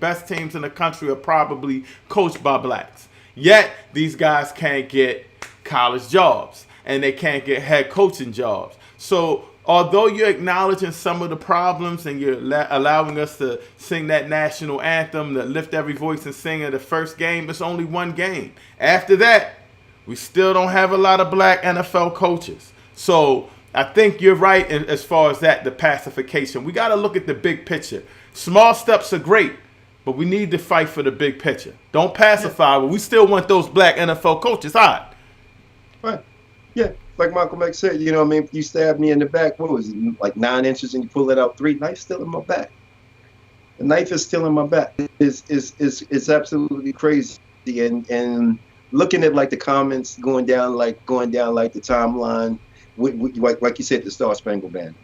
best teams in the country are probably coached by blacks. Yet these guys can't get college jobs and they can't get head coaching jobs. So although you're acknowledging some of the problems and you're allowing us to sing that national anthem, to lift every voice and sing in the first game, it's only one game. After that, we still don't have a lot of black NFL coaches. So I think you're right as far as that, the pacification. We got to look at the big picture. Small steps are great, but we need to fight for the big picture. Don't pacify, but we still want those black NFL coaches hot. Right. Yeah. Like Malcolm X said, you know what I mean? If you stab me in the back, what was it, like 9 inches and you pull it out 3, knife's still in my back. The knife is still in my back. It's absolutely crazy. And looking at like the comments going down like the timeline, like you said, the Star Spangled Banner.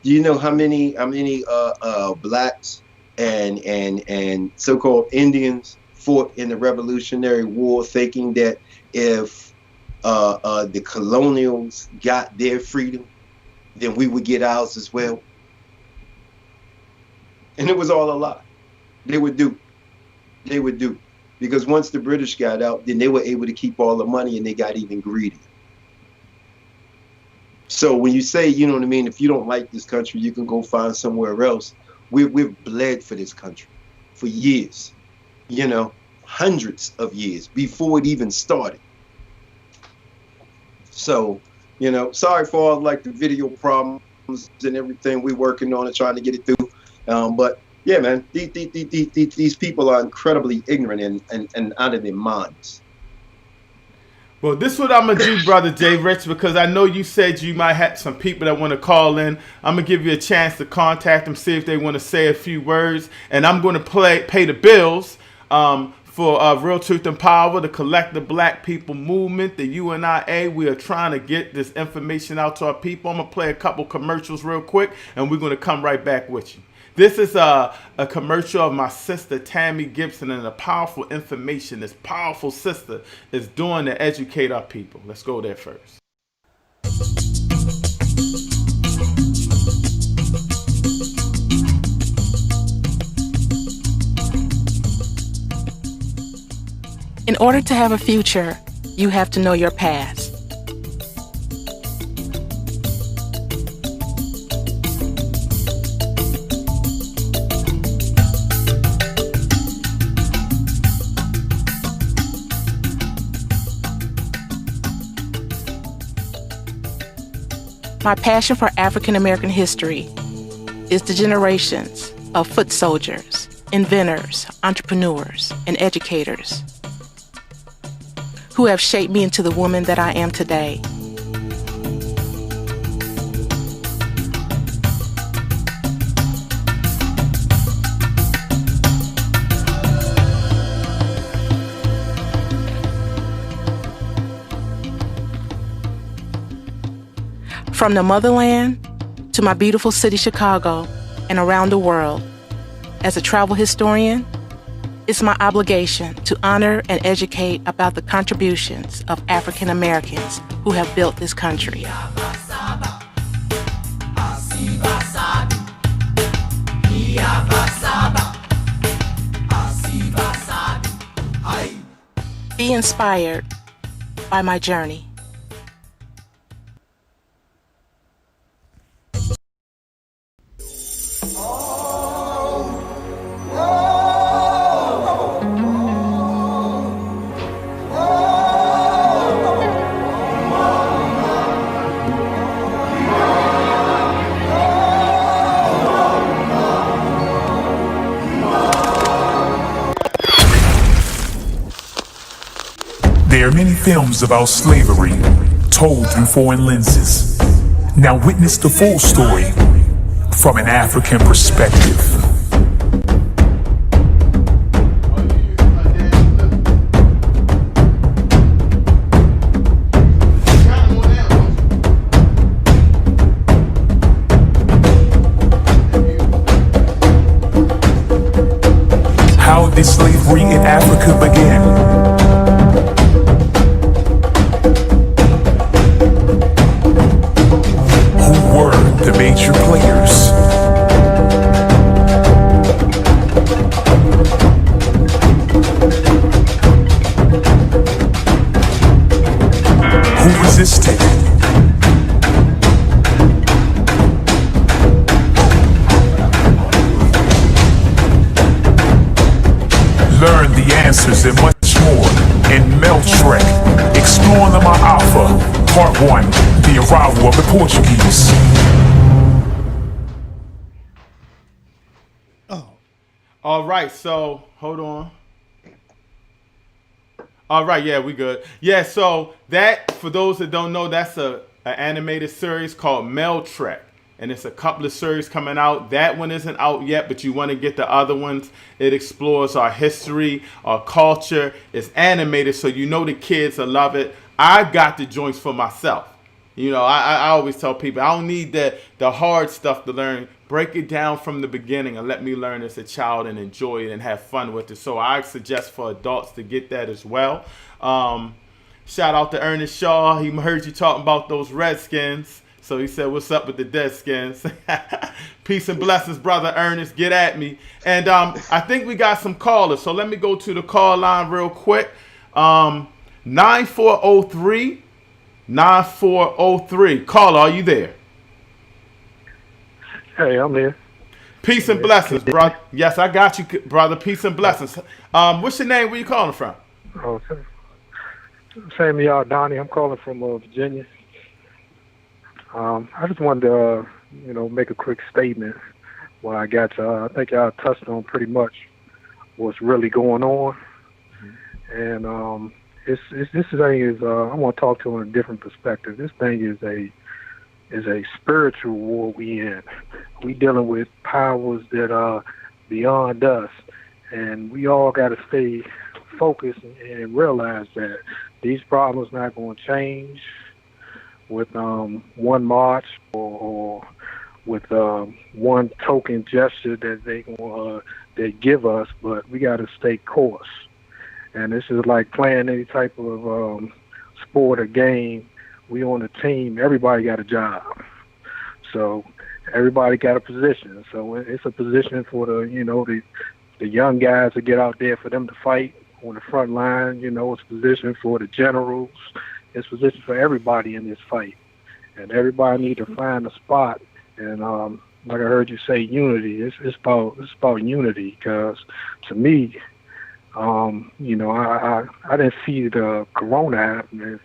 Do you know how many blacks and so-called Indians fought in the Revolutionary War, thinking that if the colonials got their freedom, then we would get ours as well? And it was all a lie. They would do. Because once the British got out, then they were able to keep all the money and they got even greedy. So when you say, you know what I mean, if you don't like this country, you can go find somewhere else. We've bled for this country for years, hundreds of years before it even started. So, sorry for all like the video problems and everything. We're working on it, trying to get it through. But yeah, man, these people are incredibly ignorant and out of their minds. Well, this is what I'm going to do, Brother JRich, because I know you said you might have some people that want to call in. I'm going to give you a chance to contact them, see if they want to say a few words. And I'm going to pay the bills for Real Truth and Power, the Collective Black People Movement, the UNIA. We are trying to get this information out to our people. I'm going to play a couple commercials real quick, and we're going to come right back with you. This is a commercial of my sister, Tammy Gibson, and the powerful information this powerful sister is doing to educate our people. Let's go there first. In order to have a future, you have to know your past. My passion for African American history is the generations of foot soldiers, inventors, entrepreneurs, and educators who have shaped me into the woman that I am today. From the motherland to my beautiful city, Chicago, and around the world, as a travel historian, it's my obligation to honor and educate about the contributions of African Americans who have built this country. Be inspired by my journey. There are many films about slavery told through foreign lenses. Now witness the full story from an African perspective. How did slavery in Africa begin? The major players. Learn the answers and much more in Meltrek, Exploring the Ma'afa, Part 1, The Arrival of the Portuguese. All right, so hold on. All right, yeah, we good. Yeah, so that, for those that don't know, that's an animated series called Meltrek. And it's a couple of series coming out. That one isn't out yet, but you want to get the other ones. It explores our history, our culture. It's animated, so you know the kids will love it. I got the joints for myself. You know, I always tell people, I don't need the hard stuff to learn. Break it down from the beginning and let me learn as a child and enjoy it and have fun with it. So I suggest for adults to get that as well. Shout out to Ernest Shaw. He heard you talking about those Redskins. So he said, what's up with the Deadskins? Peace and blessings, brother Ernest. Get at me. And I think we got some callers. So let me go to the call line real quick. 9403. 9403. Caller, are you there? Hey, I'm here. Peace and blessings, brother. Yes, I got you, brother. Peace and blessings. What's your name? Where you calling from? Oh, Samuel Donnie. I'm calling from Virginia. I just wanted to, make a quick statement. Well, I think y'all touched on pretty much what's really going on, and this thing is. I want to talk to on a different perspective. This thing is a spiritual war we in. We dealing with powers that are beyond us, and we all got to stay focused and realize that these problems not going to change with one march or with one token gesture that they give us, but we got to stay course. And this is like playing any type of sport or game. We on a team. Everybody got a job, so everybody got a position. So it's a position for the young guys to get out there for them to fight on the front line. It's a position for the generals. It's a position for everybody in this fight, and everybody need to find a spot. And like I heard you say, unity. It's about unity, because to me, I didn't see the corona happening,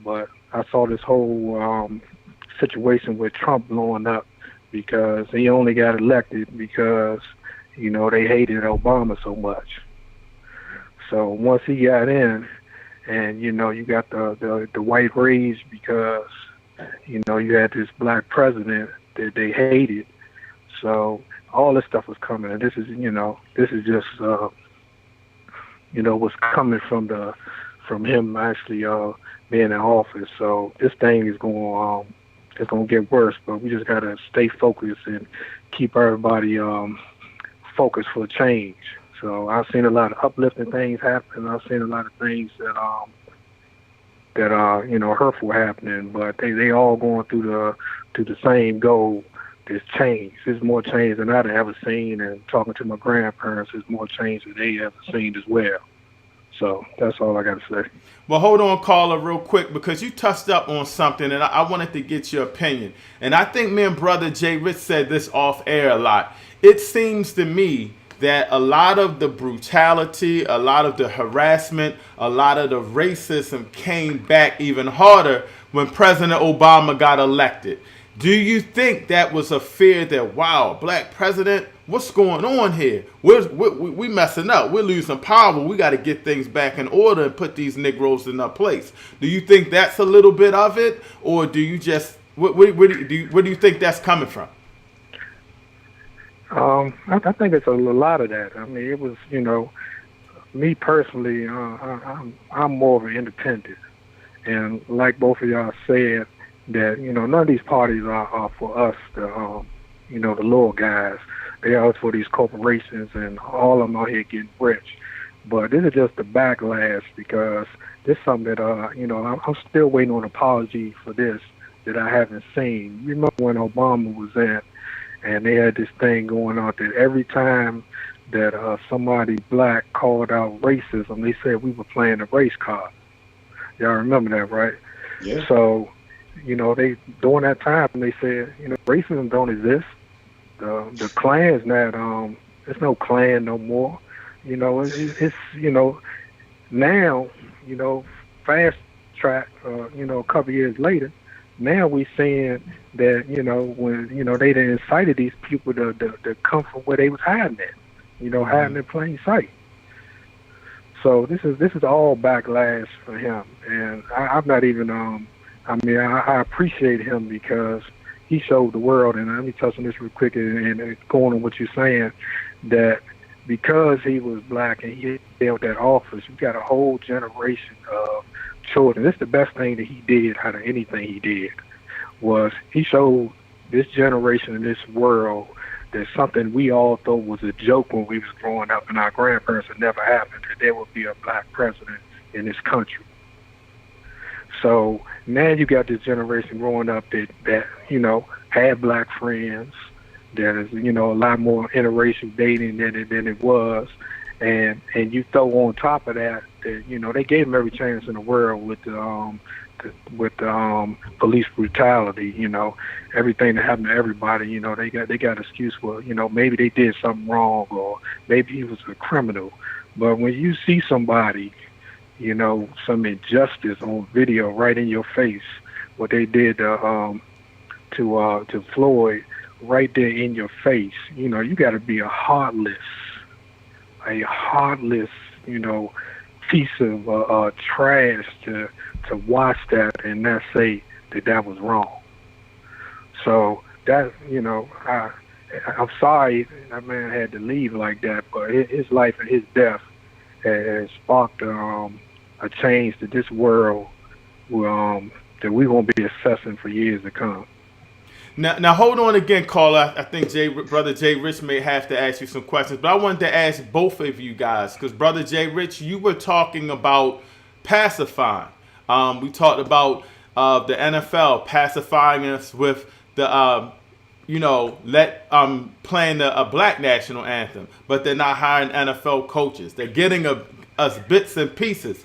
but I saw this whole situation with Trump blowing up because he only got elected because, they hated Obama so much. So once he got in, and, you got the white rage because, you had this black president that they hated. So all this stuff was coming. And this is just, what's coming from him actually being in office. So this thing is going to get worse, but we just got to stay focused and keep everybody focused for change. So I've seen a lot of uplifting things happen. I've seen a lot of things that are hurtful happening, but they all going through the same goal. There's change. There's more change than I've ever seen, and talking to my grandparents, there's more change than they ever seen as well. So that's all I got to say. Well, hold on, caller, real quick, because you touched up on something, and I wanted to get your opinion. And I think me and brother JRich said this off air a lot. It seems to me that a lot of the brutality, a lot of the harassment, a lot of the racism came back even harder when President Obama got elected. Do you think that was a fear that, wow, black president, what's going on here? We messing up. We're losing power. We got to get things back in order and put these Negroes in their place. Do you think that's a little bit of it? Or do you just, where do you think that's coming from? I think it's a lot of that. I mean, it was, me personally, I'm more of an independent. And like both of y'all said, that, none of these parties are for us, the little guys. They are for these corporations, and all of them out here getting rich. But this is just the backlash, because this is something that, I'm still waiting on an apology for this that I haven't seen. You remember when Obama was in, and they had this thing going on that every time that somebody black called out racism, they said we were playing a race card. Y'all remember that, right? Yeah. So, they during that time they said, racism don't exist. The Klan's not there's no Klan no more. It's now, fast track, a couple years later, now we seeing that, when, they done incited these people to come from where they was hiding at, hiding in plain sight. So this is all backlash for him. And I'm not even, I appreciate him because he showed the world, and let me touch on this real quick and going on what you're saying, that because he was black and he held that office, you got a whole generation of children. This is the best thing that he did out of anything he did, was he showed this generation in this world that something we all thought was a joke when we was growing up and our grandparents had never happened, that there would be a black president in this country. So now you got this generation growing up that had black friends, that is, a lot more interracial dating than it was. And you throw on top of that, they gave them every chance in the world with the police brutality, everything that happened to everybody, they got excuse for, maybe they did something wrong or maybe he was a criminal. But when you see somebody, some injustice on video right in your face, what they did to Floyd right there in your face, you got to be a heartless, piece of trash to watch that and not say that was wrong. So that, I'm sorry that man had to leave like that, but his life and his death has sparked a change to this world that we're going to be assessing for years to come. Now hold on again, caller. I think Brother JRich may have to ask you some questions, but I wanted to ask both of you guys, because Brother JRich, you were talking about pacifying. We talked about the NFL pacifying us with the, playing a black national anthem, but they're not hiring NFL coaches. They're getting us bits and pieces.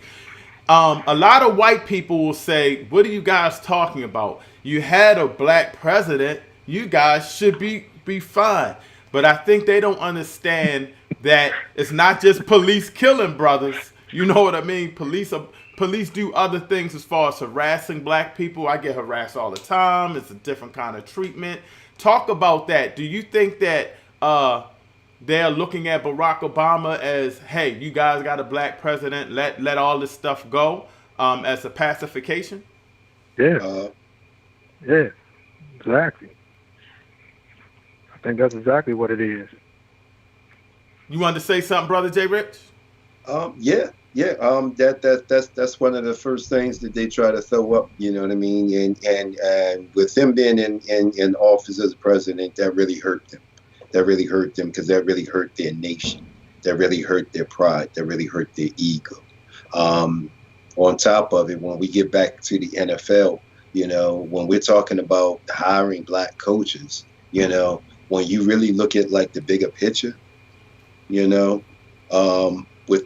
A lot of white people will say, what are you guys talking about? You had a black president. You guys should be fine. But I think they don't understand that it's not just police killing brothers. You know what I mean? Police do other things as far as harassing black people. I get harassed all the time. It's a different kind of treatment. Talk about that. Do you think that they're looking at Barack Obama as, hey, you guys got a black president, let all this stuff go, as a pacification? Yeah. Yeah, exactly. I think that's exactly what it is. You wanted to say something, Brother JRich? Yeah. That's one of the first things that they try to throw up. You know what I mean? And with him being in office as president, that really hurt them. That really hurt them because that really hurt their nation. That really hurt their pride. That really hurt their ego. On top of it, when we get back to the NFL, when we're talking about hiring black coaches, when you really look at like the bigger picture, with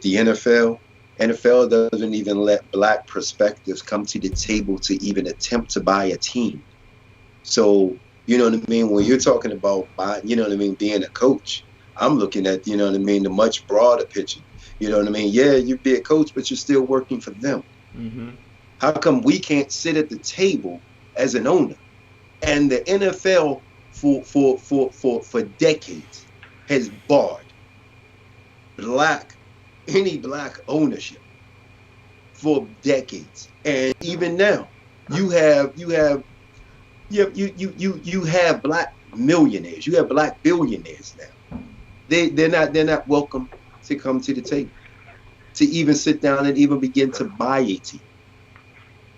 the NFL doesn't even let black perspectives come to the table to even attempt to buy a team. So, you know what I mean? When you're talking about being a coach, I'm looking at, the much broader picture. You know what I mean? Yeah, you'd be a coach, but you're still working for them. Mm-hmm. How come we can't sit at the table as an owner? And the NFL for decades has barred any black ownership for decades. And even now, you have black millionaires, you have black billionaires now. They're not welcome to come to the table, to even sit down and even begin to buy a team.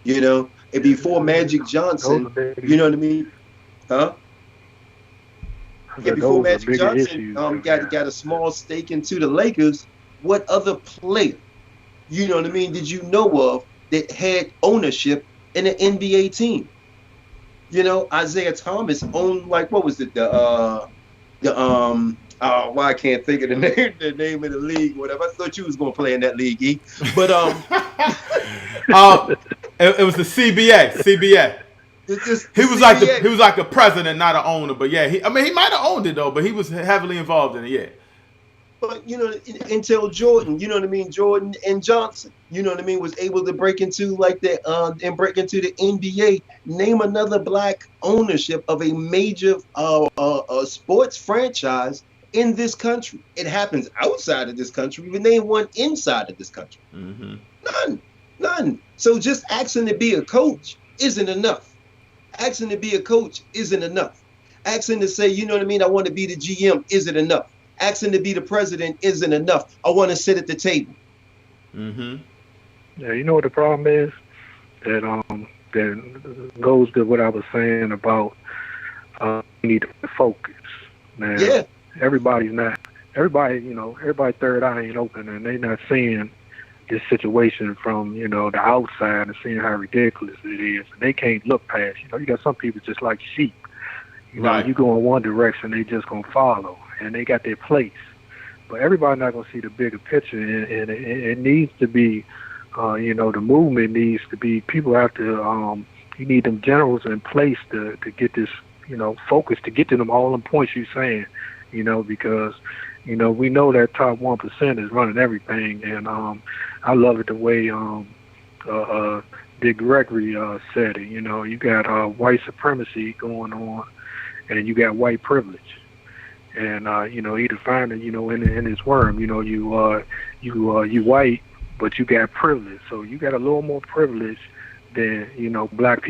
And before Magic Johnson, you know what I mean? Huh? Yeah, before Magic Johnson got a small stake into the Lakers, what other player, you know what I mean, did you know of that had ownership in an NBA team? Isaiah Thomas owned, like, what was it? I can't think of the name of the league, whatever. I thought you was gonna play in that league, E. But it was the CBA. He was like a president, not an owner. But yeah, he might have owned it though, but he was heavily involved in it. Yeah. But until Jordan, you know what I mean, Jordan and Johnson, you know what I mean, was able to break into like the and break into the NBA. Name another black ownership of a major sports franchise in this country. It happens outside of this country. But name one inside of this country. Mm-hmm. None. So just asking to be a coach isn't enough. Asking to be a coach isn't enough. Asking to say, you know what I mean, I want to be the GM isn't enough. Asking to be the president isn't enough. I want to sit at the table. Mm-hmm. Yeah, you know what the problem is? That goes to what I was saying about you need to focus. Now, Yeah. everybody, third eye ain't open, and they not seeing this situation from, the outside and seeing how ridiculous it is. And they can't look past, you got some people just like sheep. Right. You go in one direction, they just going to follow, and they got their place. But everybody not going to see the bigger picture, and it needs to be, the movement needs to be, people have to, you need them generals in place to get this, focus, to get to them all them points you're saying, because, we know that top 1% is running everything, and I love it the way Dick Gregory said it. You got white supremacy going on, and you got white privilege. And he defined it, in his worm. You white, but you got privilege. So you got a little more privilege than black people